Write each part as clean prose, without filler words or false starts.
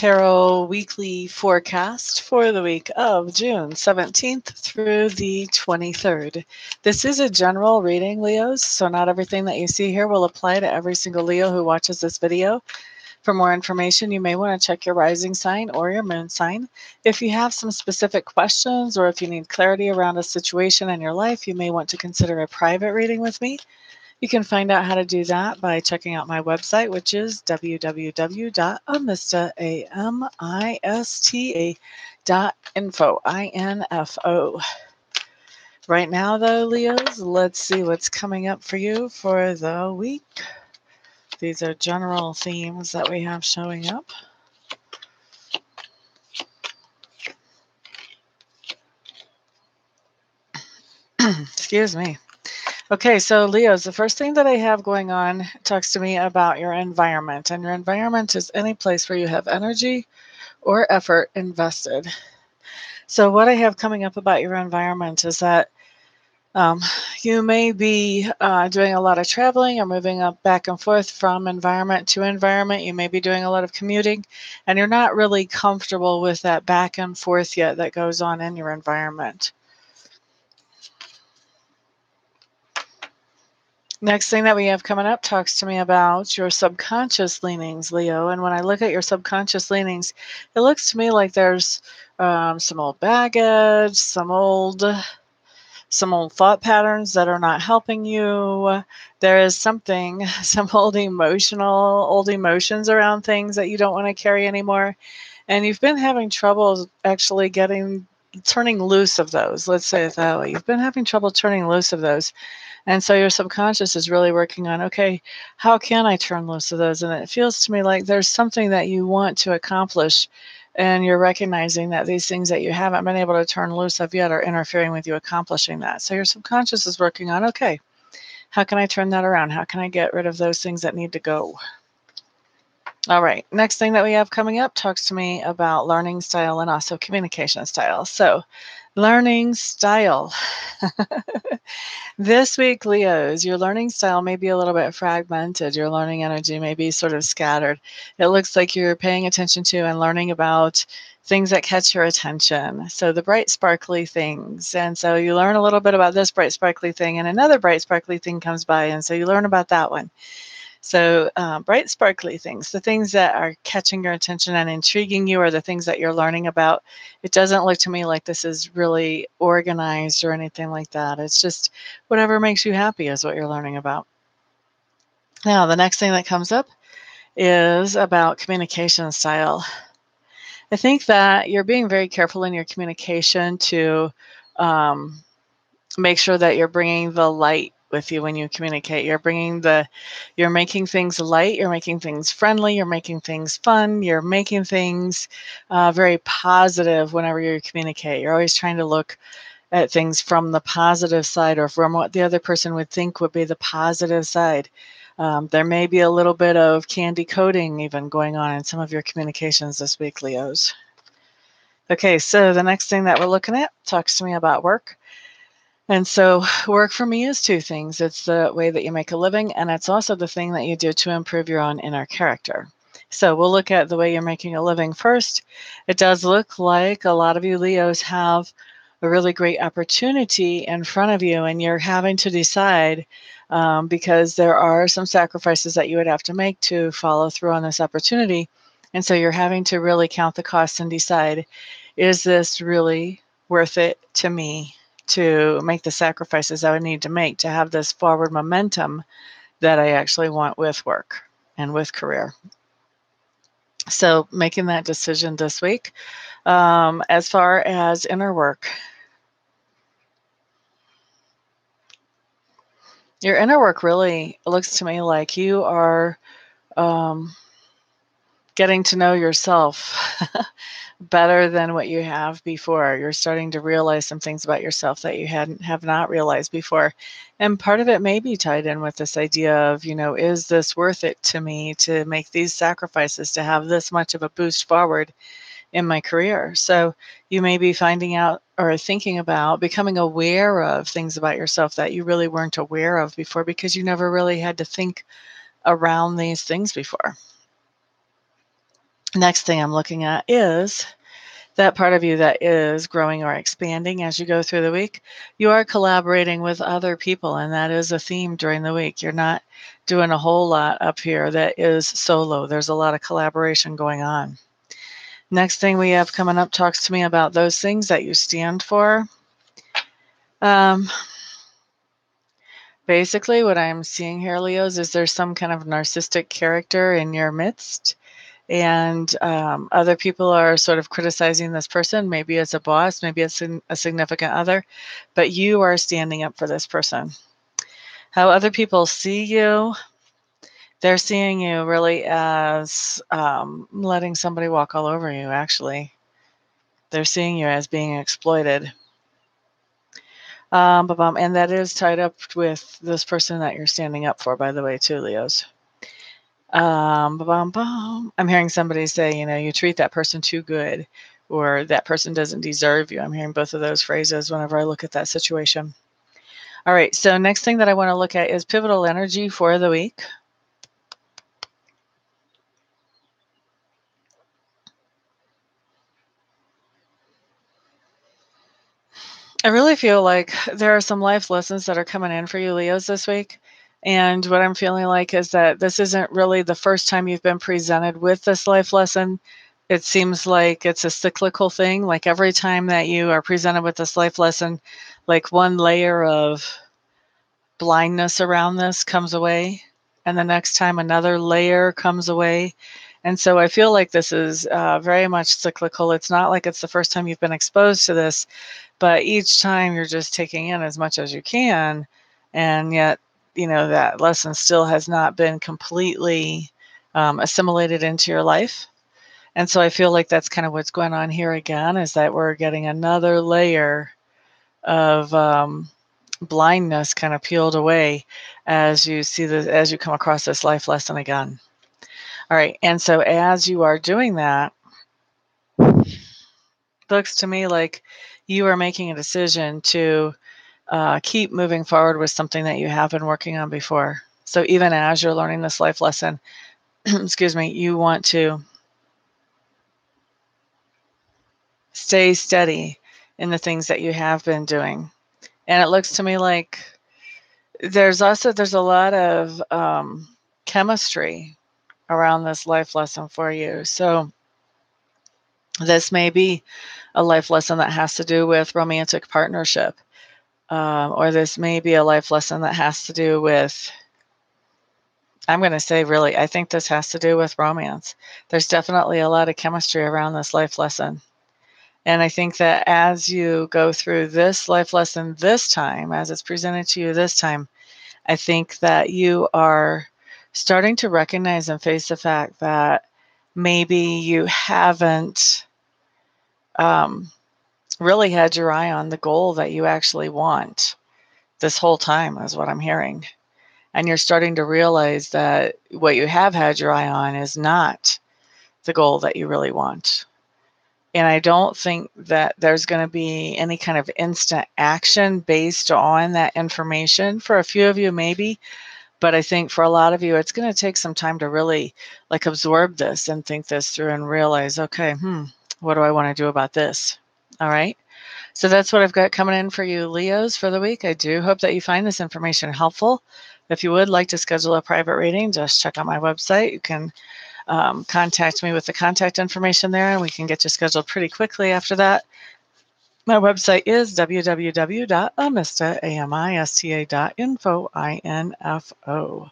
Tarot weekly forecast for the week of June 17th through the 23rd. This is a general reading, Leos, so not everything that you see here will apply to every single Leo who watches this video. For more information, you may want to check your rising sign or your moon sign. If you have some specific questions or if you need clarity around a situation in your life, you may want to consider a private reading with me. You can find out how to do that by checking out my website, which is www.amista.info. I-N-F-O. Right now, though, Leos, let's see what's coming up for you for the week. These are general themes that we have showing up. Excuse me. Okay, so Leos, the first thing that I have going on talks to me about your environment. And your environment is any place where you have energy or effort invested. So what I have coming up about your environment is that you may be doing a lot of traveling or moving up back and forth from environment to environment. You may be doing a lot of commuting, and you're not really comfortable with that back and forth yet that goes on in your environment. Next thing that we have coming up talks to me about your subconscious leanings, Leo. And when I look at your subconscious leanings, it looks to me like there's some old baggage, some old thought patterns that are not helping you. There is something, some old emotions around things that you don't want to carry anymore. And you've been having trouble actually turning loose of those. Let's say it that way. You've been having trouble turning loose of those. And so your subconscious is really working on, okay, how can I turn loose of those? And it feels to me like there's something that you want to accomplish, and you're recognizing that these things that you haven't been able to turn loose of yet are interfering with you accomplishing that. So your subconscious is working on, okay, how can I turn that around? How can I get rid of those things that need to go? All right, next thing that we have coming up talks to me about learning style and also communication style. So learning style. This week, Leos, your learning style may be a little bit fragmented. Your learning energy may be sort of scattered. It looks like you're paying attention to and learning about things that catch your attention. So the bright, sparkly things. And so you learn a little bit about this bright, sparkly thing, and another bright, sparkly thing comes by. And so you learn about that one. So bright, sparkly things, the things that are catching your attention and intriguing you are the things that you're learning about. It doesn't look to me like this is really organized or anything like that. It's just whatever makes you happy is what you're learning about. Now, the next thing that comes up is about communication style. I think that you're being very careful in your communication to make sure that you're bringing the light with you when you communicate. You're making things light, you're making things friendly, you're making things fun, you're making things very positive whenever you communicate. You're always trying to look at things from the positive side or from what the other person would think would be the positive side. There may be a little bit of candy coating even going on in some of your communications this week, Leos. Okay, so the next thing that we're looking at talks to me about work. And so work for me is two things. It's the way that you make a living, and it's also the thing that you do to improve your own inner character. So we'll look at the way you're making a living first. It does look like a lot of you Leos have a really great opportunity in front of you, and you're having to decide because there are some sacrifices that you would have to make to follow through on this opportunity. And so you're having to really count the costs and decide, is this really worth it to me to make the sacrifices I would need to make to have this forward momentum that I actually want with work and with career? So making that decision this week. As far as inner work, your inner work really looks to me like you are getting to know yourself better than what you have before. You're starting to realize some things about yourself that you have not realized before. And part of it may be tied in with this idea of, is this worth it to me to make these sacrifices to have this much of a boost forward in my career? So you may be finding out or thinking about becoming aware of things about yourself that you really weren't aware of before because you never really had to think around these things before. Next thing I'm looking at is that part of you that is growing or expanding as you go through the week. You are collaborating with other people, and that is a theme during the week. You're not doing a whole lot up here that is solo. There's a lot of collaboration going on. Next thing we have coming up talks to me about those things that you stand for. Um, Basically, what I'm seeing here, Leos, is there's some kind of narcissistic character in your midst, and other people are sort of criticizing this person. Maybe it's a boss, maybe it's a significant other, but you are standing up for this person. How other people see you, they're seeing you really as letting somebody walk all over you, actually. They're seeing you as being exploited. And that is tied up with this person that you're standing up for, by the way, too, Leos. I'm hearing somebody say, you treat that person too good, or that person doesn't deserve you. I'm hearing both of those phrases whenever I look at that situation. All right, so next thing that I want to look at is pivotal energy for the week. I really feel like there are some life lessons that are coming in for you, Leos, this week. And what I'm feeling like is that this isn't really the first time you've been presented with this life lesson. It seems like it's a cyclical thing. Like every time that you are presented with this life lesson, like one layer of blindness around this comes away. And the next time another layer comes away. And so I feel like this is very much cyclical. It's not like it's the first time you've been exposed to this, but each time you're just taking in as much as you can, and yet, that lesson still has not been completely assimilated into your life. And so I feel like that's kind of what's going on here again, is that we're getting another layer of blindness kind of peeled away as you see this, as you come across this life lesson again. All right, and so as you are doing that, looks to me like you are making a decision to keep moving forward with something that you have been working on before. So even as you're learning this life lesson, excuse me, you want to stay steady in the things that you have been doing. And it looks to me like there's a lot of chemistry around this life lesson for you. So this may be a life lesson that has to do with romantic partnership, or this may be a life lesson that has to do with, I'm going to say, really, I think this has to do with romance. There's definitely a lot of chemistry around this life lesson. And I think that as you go through this life lesson this time, as it's presented to you this time, I think that you are starting to recognize and face the fact that maybe you haven't really had your eye on the goal that you actually want this whole time, is what I'm hearing. And you're starting to realize that what you have had your eye on is not the goal that you really want. And I don't think that there's going to be any kind of instant action based on that information. For a few of you, maybe. But I think for a lot of you, it's going to take some time to really absorb this and think this through and realize, okay, what do I want to do about this? All right. So that's what I've got coming in for you, Leos, for the week. I do hope that you find this information helpful. If you would like to schedule a private reading, just check out my website. You can contact me with the contact information there, and we can get you scheduled pretty quickly after that. My website is www.amista.info.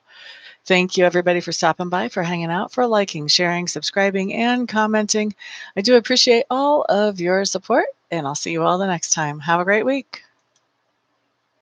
Thank you, everybody, for stopping by, for hanging out, for liking, sharing, subscribing, and commenting. I do appreciate all of your support, and I'll see you all the next time. Have a great week.